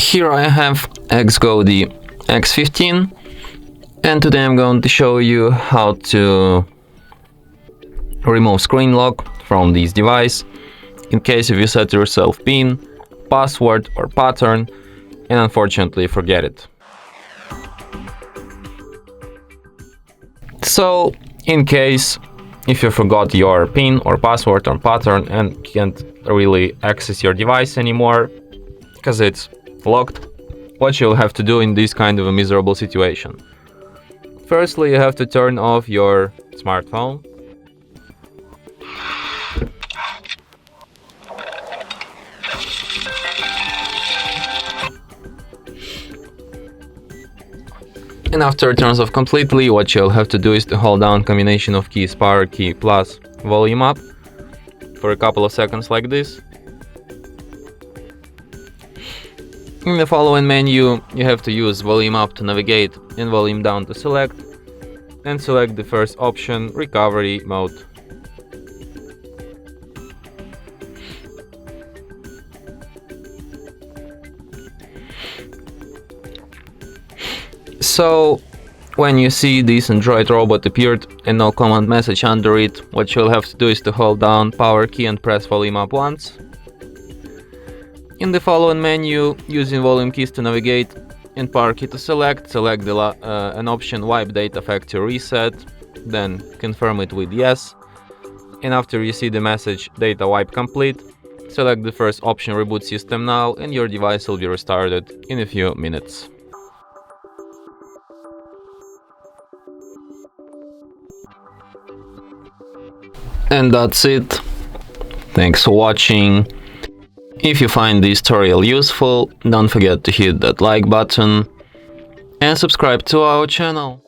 Here I have XGODY X15, and today I'm going to show you how to remove screen lock from this device in case if you set yourself PIN, password or pattern and unfortunately forget it. So in case if you forgot your PIN or password or pattern and can't really access your device anymore because it's locked, what you'll have to do in this kind of a miserable situation. Firstly, you have to turn off your smartphone. And after it turns off completely, what you'll have to do is to hold down combination of keys, power key plus volume up for a couple of seconds like this. In the following menu, you have to use volume up to navigate and volume down to select, and select the first option, recovery mode. So when you see this Android robot appeared and no command message under it, what you'll have to do is to hold down power key and press volume up once. In the following menu, using volume keys to navigate and power key to select an option wipe data factory reset, then confirm it with yes. And after you see the message data wipe complete, select the first option reboot system now and your device will be restarted in a few minutes. And that's it. Thanks for watching. If you find this tutorial useful, don't forget to hit that like button and subscribe to our channel.